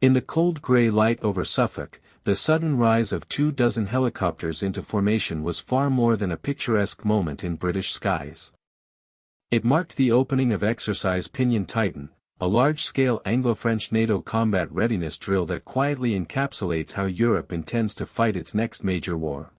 In the cold grey light over Suffolk, the sudden rise of 24 helicopters into formation was far more than a picturesque moment in British skies. It marked the opening of Exercise Pinion Titan, a large-scale Anglo-French NATO combat readiness drill that quietly encapsulates how Europe intends to fight its next major war.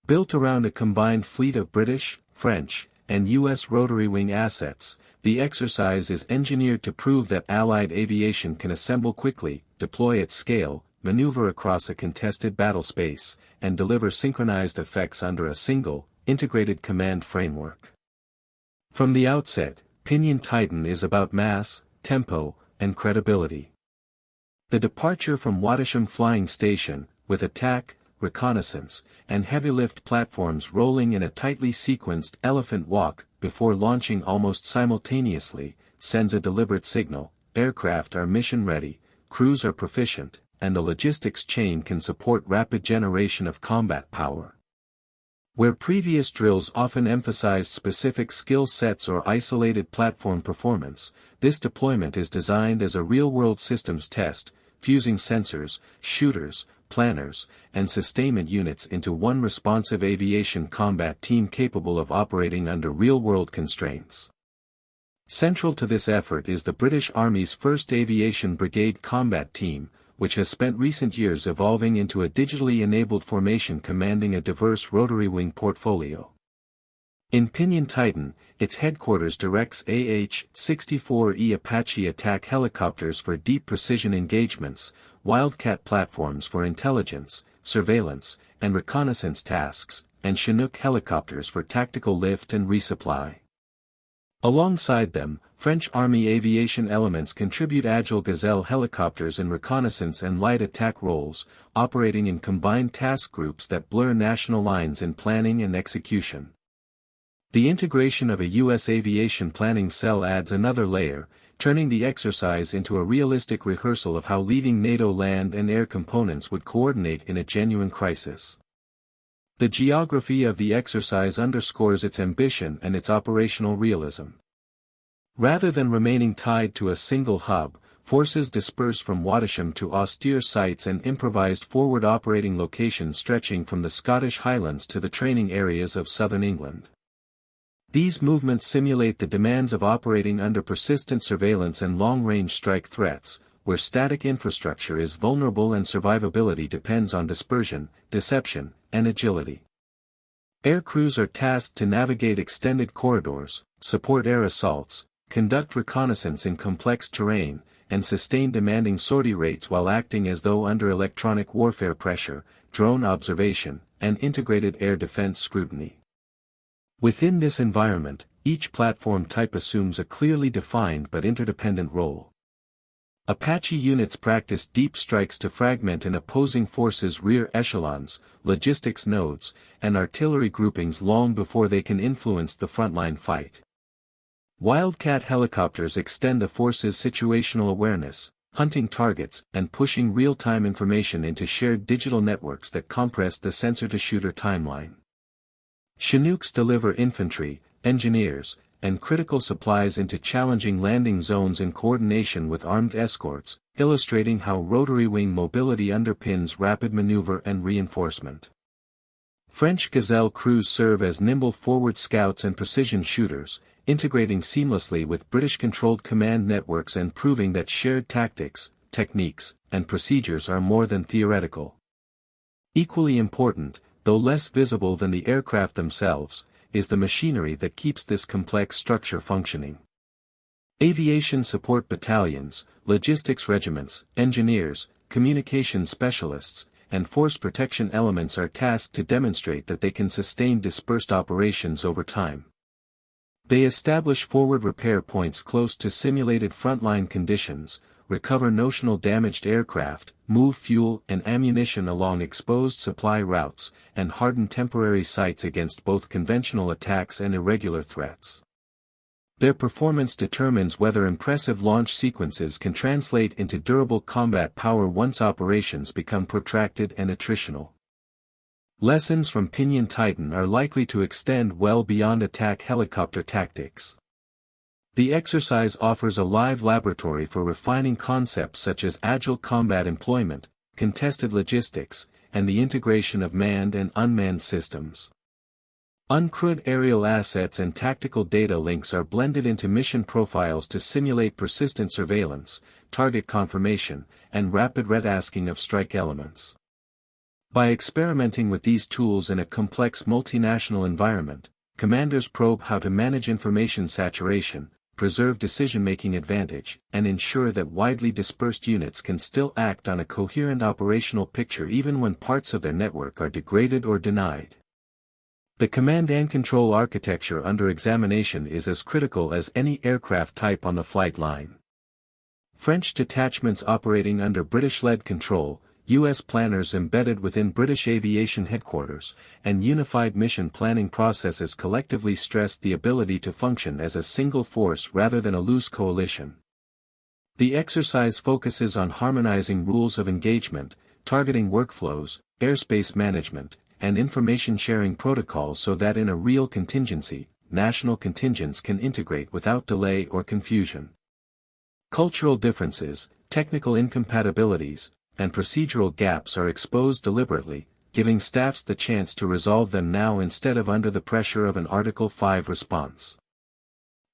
Built around a combined fleet of British, French, and U.S. rotary wing assets, the exercise is engineered to prove that Allied aviation can assemble quickly, deploy at scale, maneuver across a contested battle space, and deliver synchronized effects under a single, integrated command framework. From the outset, Pinion Titan is about mass, tempo, and credibility. The departure from Wattisham Flying Station, with attack, reconnaissance, and heavy-lift platforms rolling in a tightly sequenced elephant walk before launching almost simultaneously, sends a deliberate signal: aircraft are mission-ready, crews are proficient, and the logistics chain can support rapid generation of combat power. Where previous drills often emphasized specific skill sets or isolated platform performance, this deployment is designed as a real-world systems test, fusing sensors, shooters, planners, and sustainment units into one responsive aviation combat team capable of operating under real-world constraints. Central to this effort is the British Army's 1st Aviation Brigade Combat Team, which has spent recent years evolving into a digitally enabled formation commanding a diverse rotary wing portfolio. In Pinion Titan, its headquarters directs AH-64E Apache attack helicopters for deep precision engagements, Wildcat platforms for intelligence, surveillance, and reconnaissance tasks, and Chinook helicopters for tactical lift and resupply. Alongside them, French Army aviation elements contribute Agile Gazelle helicopters in reconnaissance and light attack roles, operating in combined task groups that blur national lines in planning and execution. The integration of a U.S. aviation planning cell adds another layer, turning the exercise into a realistic rehearsal of how leading NATO land and air components would coordinate in a genuine crisis. The geography of the exercise underscores its ambition and its operational realism. Rather than remaining tied to a single hub, forces disperse from Wattisham to austere sites and improvised forward operating locations stretching from the Scottish Highlands to the training areas of southern England. These movements simulate the demands of operating under persistent surveillance and long-range strike threats, where static infrastructure is vulnerable and survivability depends on dispersion, deception, and agility. Air crews are tasked to navigate extended corridors, support air assaults, conduct reconnaissance in complex terrain, and sustain demanding sortie rates while acting as though under electronic warfare pressure, drone observation, and integrated air defense scrutiny. Within this environment, each platform type assumes a clearly defined but interdependent role. Apache units practice deep strikes to fragment an opposing force's rear echelons, logistics nodes, and artillery groupings long before they can influence the frontline fight. Wildcat helicopters extend the force's situational awareness, hunting targets, and pushing real-time information into shared digital networks that compress the sensor-to-shooter timeline. Chinooks deliver infantry, engineers, and critical supplies into challenging landing zones in coordination with armed escorts, illustrating how rotary wing mobility underpins rapid maneuver and reinforcement. French Gazelle crews serve as nimble forward scouts and precision shooters, integrating seamlessly with British-controlled command networks and proving that shared tactics, techniques, and procedures are more than theoretical. Equally important, though less visible than the aircraft themselves, is the machinery that keeps this complex structure functioning. Aviation support battalions, logistics regiments, engineers, communications specialists, and force protection elements are tasked to demonstrate that they can sustain dispersed operations over time. They establish forward repair points close to simulated frontline conditions, recover notional damaged aircraft, move fuel and ammunition along exposed supply routes, and harden temporary sites against both conventional attacks and irregular threats. Their performance determines whether impressive launch sequences can translate into durable combat power once operations become protracted and attritional. Lessons from Pinion Titan are likely to extend well beyond attack helicopter tactics. The exercise offers a live laboratory for refining concepts such as agile combat employment, contested logistics, and the integration of manned and unmanned systems. Uncrewed aerial assets and tactical data links are blended into mission profiles to simulate persistent surveillance, target confirmation, and rapid retasking of strike elements. By experimenting with these tools in a complex multinational environment, commanders probe how to manage information saturation, preserve decision-making advantage, and ensure that widely dispersed units can still act on a coherent operational picture even when parts of their network are degraded or denied. The command and control architecture under examination is as critical as any aircraft type on the flight line. French detachments operating under British-led control, U.S. planners embedded within British aviation headquarters, and unified mission planning processes collectively stressed the ability to function as a single force rather than a loose coalition. The exercise focuses on harmonizing rules of engagement, targeting workflows, airspace management, and information sharing protocols so that in a real contingency, national contingents can integrate without delay or confusion. Cultural differences, technical incompatibilities, and procedural gaps are exposed deliberately, giving staffs the chance to resolve them now instead of under the pressure of an Article 5 response.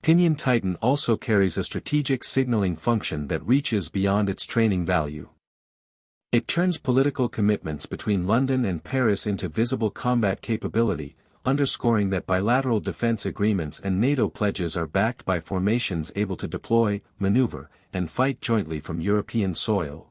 Pinion Titan also carries a strategic signaling function that reaches beyond its training value. It turns political commitments between London and Paris into visible combat capability, underscoring that bilateral defense agreements and NATO pledges are backed by formations able to deploy, maneuver, and fight jointly from European soil.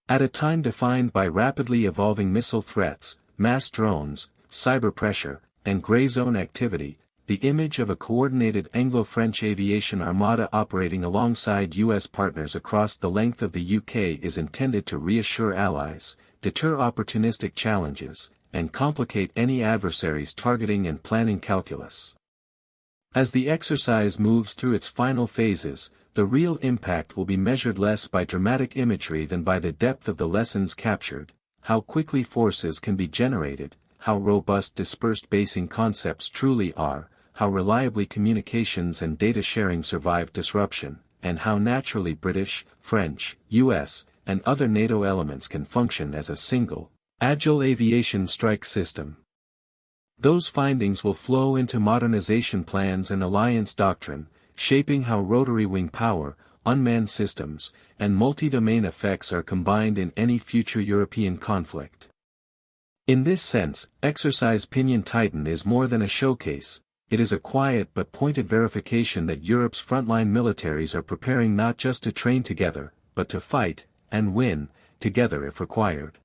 At a time defined by rapidly evolving missile threats, mass drones, cyber pressure, and gray zone activity, the image of a coordinated Anglo-French aviation armada operating alongside U.S. partners across the length of the UK is intended to reassure allies, deter opportunistic challenges, and complicate any adversary's targeting and planning calculus. As the exercise moves through its final phases, the real impact will be measured less by dramatic imagery than by the depth of the lessons captured, how quickly forces can be generated, how robust dispersed basing concepts truly are, how reliably communications and data sharing survive disruption, and how naturally British, French, US, and other NATO elements can function as a single, agile aviation strike system. Those findings will flow into modernization plans and alliance doctrine, shaping how rotary wing power, unmanned systems, and multi-domain effects are combined in any future European conflict. In this sense, Exercise Pinion Titan is more than a showcase. It is a quiet but pointed verification that Europe's frontline militaries are preparing not just to train together, but to fight, and win, together if required.